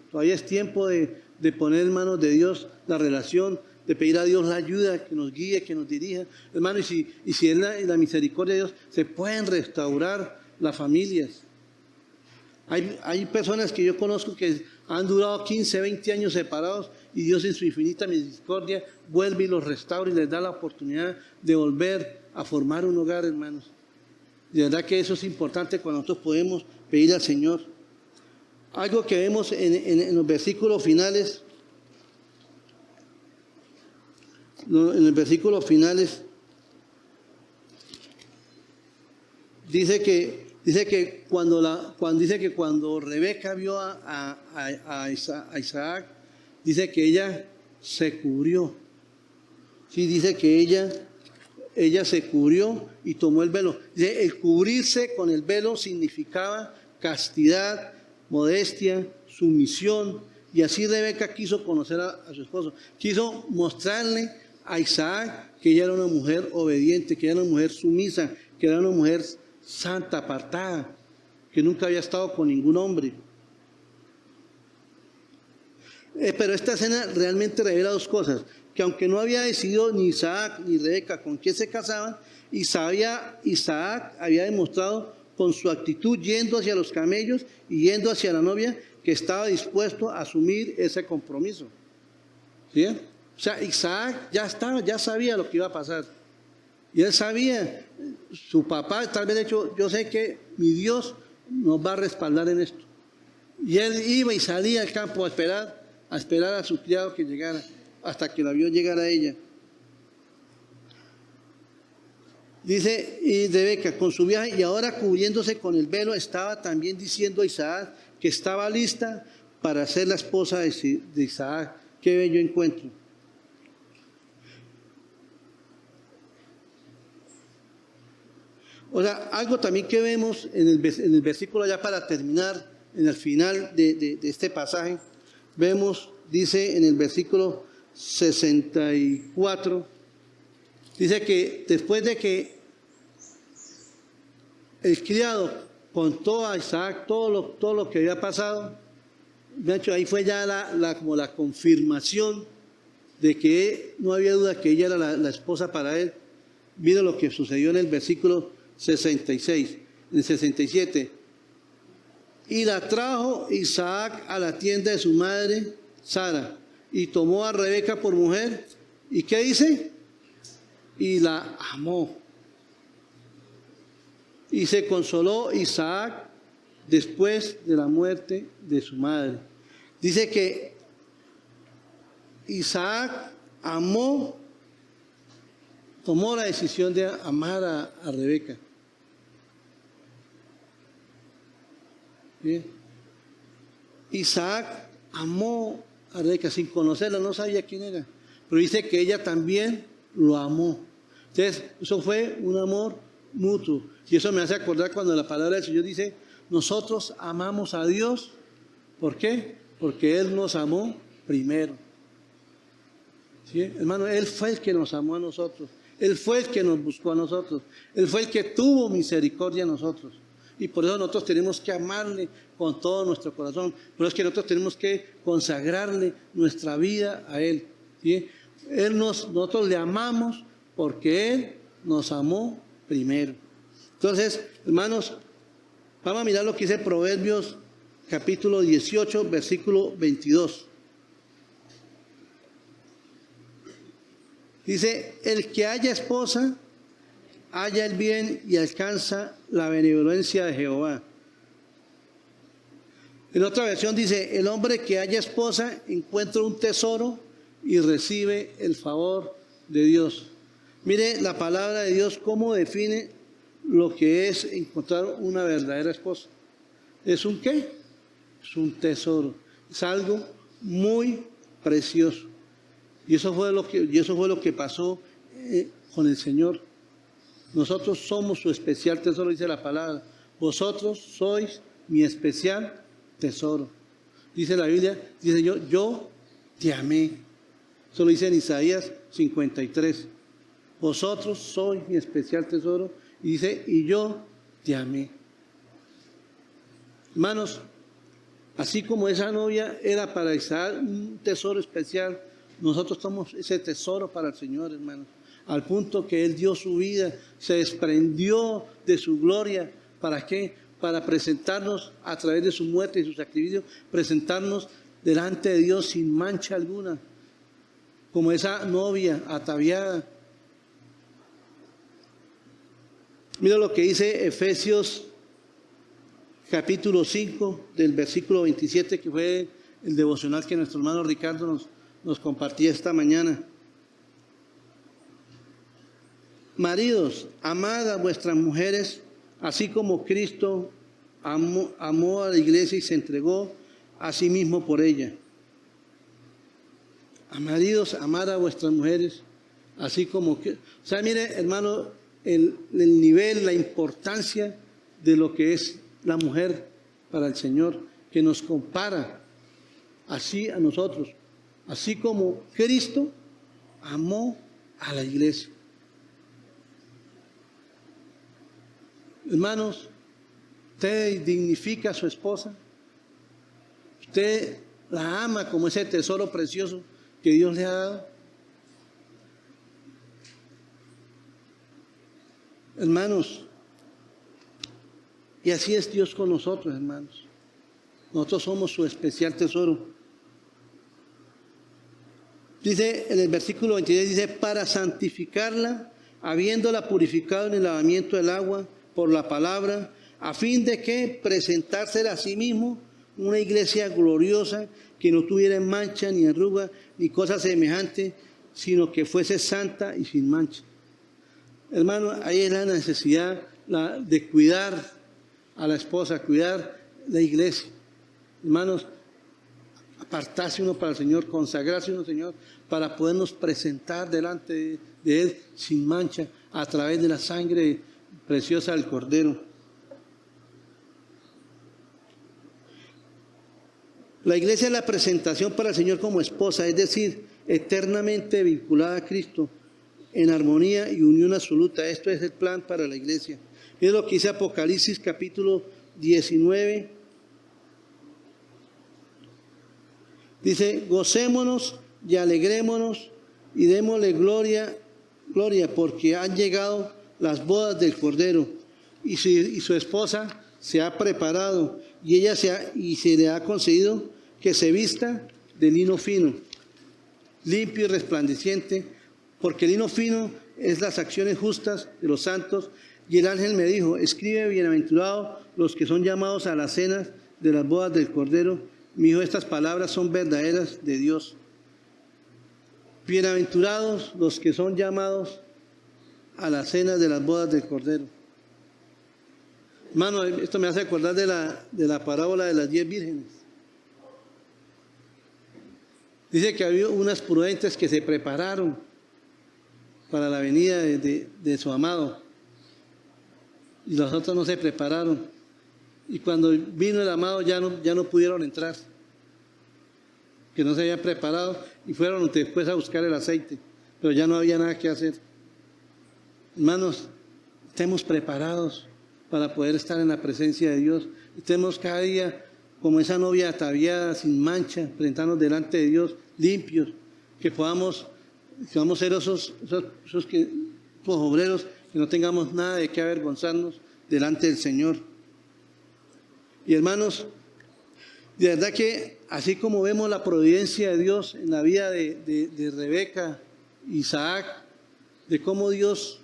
Speaker 1: de poner en manos de Dios la relación, de pedir a Dios la ayuda, que nos guíe, que nos dirija. Hermano, y si es la misericordia de Dios, se pueden restaurar las familias. Hay personas que yo conozco que han durado 15, 20 años separados y Dios en su infinita misericordia vuelve y los restaura y les da la oportunidad de volver a formar un hogar, hermanos. De verdad que eso es importante cuando nosotros podemos pedir al Señor. Algo que vemos en los versículos finales. En los versículos finales dice que cuando Rebeca vio a Isaac, dice que ella se cubrió. Sí, dice que ella se cubrió y tomó el velo. Dice, el cubrirse con el velo significaba castidad, modestia, sumisión. Y así Rebeca quiso conocer a su esposo. Quiso mostrarle a Isaac que ella era una mujer obediente, que ella era una mujer sumisa, que era una mujer santa, apartada, que nunca había estado con ningún hombre. Pero esta escena realmente revela dos cosas: que aunque no había decidido ni Isaac ni Rebeca con quién se casaban, Isaac había demostrado con su actitud yendo hacia los camellos y yendo hacia la novia que estaba dispuesto a asumir ese compromiso. ¿Sí? O sea, Isaac ya sabía lo que iba a pasar. Y él sabía, su papá tal vez dicho, yo sé que mi Dios nos va a respaldar en esto. Y él iba y salía al campo a esperar a su criado que llegara, hasta que la vio llegar a ella. Dice, y Rebeca, con su viaje, y ahora cubriéndose con el velo, estaba también diciendo a Isaac que estaba lista para ser la esposa de Isaac. Qué bello encuentro. O sea, algo también que vemos en el versículo, ya para terminar, en el final de este pasaje, vemos, dice en el versículo 64, dice que después de que el criado contó a Isaac todo lo que había pasado, de hecho ahí fue ya como la confirmación de que no había duda que ella era la esposa para él. Mira lo que sucedió en el versículo 66, en el 67. Y la trajo Isaac a la tienda de su madre Sara, y tomó a Rebeca por mujer. ¿Y qué dice? Y la amó. Y se consoló Isaac después de la muerte de su madre. Dice que Isaac tomó la decisión de amar a Rebeca. ¿Bien? Isaac amó a Rebeca sin conocerla, no sabía quién era, pero dice que ella también lo amó. Entonces, eso fue un amor mutuo. Y eso me hace acordar cuando la palabra del Señor dice, nosotros amamos a Dios. ¿Por qué? Porque Él nos amó primero. ¿Sí? Hermano, Él fue el que nos amó a nosotros. Él fue el que nos buscó a nosotros. Él fue el que tuvo misericordia a nosotros. Y por eso nosotros tenemos que amarle con todo nuestro corazón. Por eso es que nosotros tenemos que consagrarle nuestra vida a Él. ¿Sí? Nosotros le amamos porque Él nos amó primero. Entonces, hermanos, vamos a mirar lo que dice Proverbios capítulo 18, versículo 22. Dice, el que haya esposa, halla el bien y alcanza la benevolencia de Jehová. En otra versión dice, el hombre que haya esposa encuentra un tesoro y recibe el favor de Dios. Mire la palabra de Dios cómo define lo que es encontrar una verdadera esposa. ¿Es un qué? Es un tesoro. Es algo muy precioso. Y eso fue lo que pasó con el Señor. Nosotros somos su especial tesoro, dice la palabra. Vosotros sois mi especial tesoro. Dice la Biblia, dice yo te amé. Eso lo dice en Isaías 53. Vosotros sois mi especial tesoro. Y dice, y yo te amé. Hermanos, así como esa novia era para Isaac un tesoro especial, nosotros somos ese tesoro para el Señor, hermanos. Al punto que Él dio su vida, se desprendió de su gloria. ¿Para qué? Para presentarnos a través de su muerte y su sacrificio, presentarnos delante de Dios sin mancha alguna, como esa novia ataviada. Mira lo que dice Efesios capítulo 5 del versículo 27, que fue el devocional que nuestro hermano Ricardo nos compartía esta mañana. Maridos, amad a vuestras mujeres, así como Cristo amó a la iglesia y se entregó a sí mismo por ella. Maridos, amad a vuestras mujeres, así como que... O sea, mire, hermano, el nivel, la importancia de lo que es la mujer para el Señor, que nos compara así a nosotros, así como Cristo amó a la iglesia. Hermanos, ¿usted dignifica a su esposa? ¿Usted la ama como ese tesoro precioso que Dios le ha dado? Hermanos, y así es Dios con nosotros, hermanos. Nosotros somos su especial tesoro. Dice en el versículo 23, dice, para santificarla habiéndola purificado en el lavamiento del agua por la palabra, a fin de que presentársela a sí mismo una iglesia gloriosa, que no tuviera mancha ni arruga ni cosa semejante, sino que fuese santa y sin mancha. Hermano, ahí es la necesidad de cuidar a la esposa, cuidar la iglesia. Hermanos, apartarse uno para el Señor, consagrarse uno al Señor, para podernos presentar delante de Él sin mancha, a través de la sangre preciosa del Cordero. La iglesia es la presentación para el Señor como esposa, es decir, eternamente vinculada a Cristo, en armonía y unión absoluta. Esto es el plan para la iglesia. Es lo que dice Apocalipsis capítulo 19. Dice, gocémonos y alegrémonos y démosle gloria, porque han llegado las bodas del Cordero y su esposa se ha preparado y se le ha concedido que se vista de lino fino, limpio y resplandeciente, porque el lino fino es las acciones justas de los santos. Y el ángel me dijo, escribe, bienaventurados los que son llamados a las cenas de las bodas del Cordero. Me dijo, estas palabras son verdaderas de Dios. Bienaventurados los que son llamados a las cenas de las bodas del Cordero. Hermano, esto me hace acordar de la parábola de las 10 vírgenes. Dice que había unas prudentes que se prepararon para la venida de su amado, y las otras no se prepararon. Y cuando vino el amado ya no pudieron entrar, que no se habían preparado, y fueron después a buscar el aceite, pero ya no había nada que hacer. Hermanos, estemos preparados para poder estar en la presencia de Dios. Estemos cada día como esa novia ataviada, sin mancha, presentarnos delante de Dios, limpios, que podamos ser esos obreros, que no tengamos nada de qué avergonzarnos delante del Señor. Y hermanos, de verdad que así como vemos la providencia de Dios en la vida de Rebeca, Isaac, de cómo Dios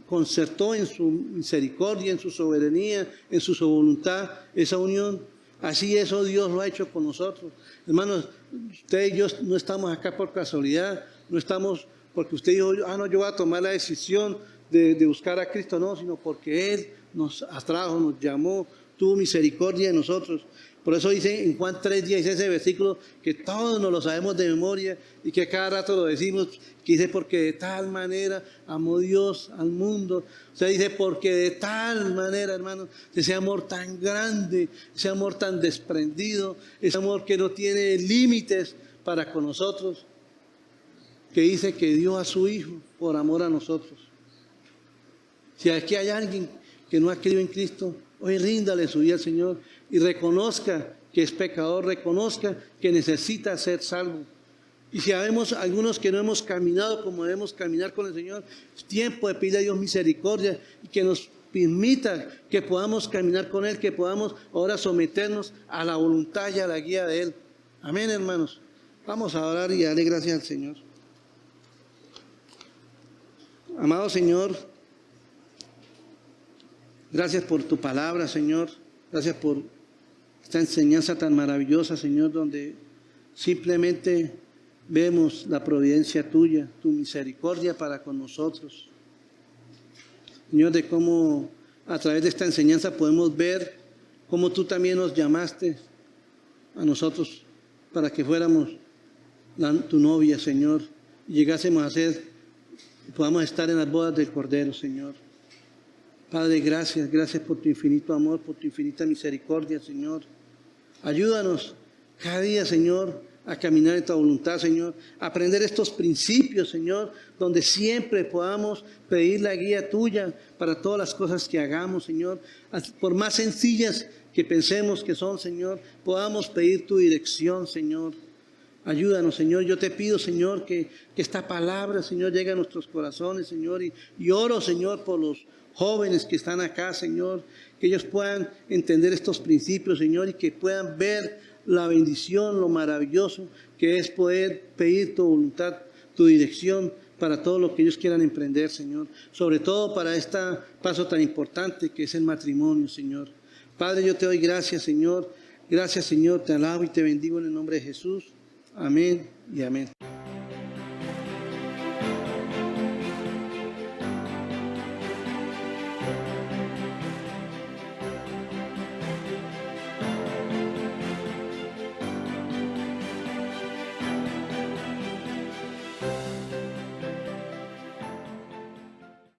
Speaker 1: concertó en su misericordia, en su soberanía, en su voluntad, esa unión, así eso Dios lo ha hecho con nosotros. Hermanos, usted y yo no estamos acá por casualidad, no estamos porque usted dijo, no, yo voy a tomar la decisión de buscar a Cristo, no, sino porque Él nos atrajo, nos llamó, tuvo misericordia de nosotros. Por eso dice en Juan 3:10, dice ese versículo que todos nos lo sabemos de memoria y que cada rato lo decimos, que dice, porque de tal manera amó Dios al mundo. O sea, dice, porque de tal manera, hermanos, ese amor tan grande, ese amor tan desprendido, ese amor que no tiene límites para con nosotros, que dice que dio a su Hijo por amor a nosotros. Si aquí hay alguien que no ha creído en Cristo, hoy ríndale su vida al Señor y reconozca que es pecador, reconozca que necesita ser salvo. Y si habemos algunos que no hemos caminado como debemos caminar con el Señor, es tiempo de pedirle a Dios misericordia y que nos permita que podamos caminar con Él, que podamos ahora someternos a la voluntad y a la guía de Él. Amén, hermanos. Vamos a orar y darle gracias al Señor. Amado Señor, gracias por tu palabra, Señor. Gracias por esta enseñanza tan maravillosa, Señor, donde simplemente vemos la providencia tuya, tu misericordia para con nosotros. Señor, de cómo a través de esta enseñanza podemos ver cómo tú también nos llamaste a nosotros para que fuéramos tu novia, Señor, y llegásemos a ser, y podamos estar en las bodas del Cordero, Señor. Padre, gracias por tu infinito amor, por tu infinita misericordia, Señor. Ayúdanos cada día, Señor, a caminar en tu voluntad, Señor, a aprender estos principios, Señor, donde siempre podamos pedir la guía tuya para todas las cosas que hagamos, Señor. Por más sencillas que pensemos que son, Señor, podamos pedir tu dirección, Señor. Ayúdanos, Señor. Yo te pido, Señor, que esta palabra, Señor, llegue a nuestros corazones, Señor. Y oro, Señor, por los jóvenes que están acá, Señor, que ellos puedan entender estos principios, Señor, y que puedan ver la bendición, lo maravilloso que es poder pedir tu voluntad, tu dirección para todo lo que ellos quieran emprender, Señor. Sobre todo para este paso tan importante que es el matrimonio, Señor. Padre, yo te doy gracias, Señor. Gracias, Señor. Te alabo y te bendigo en el nombre de Jesús. Amén y amén.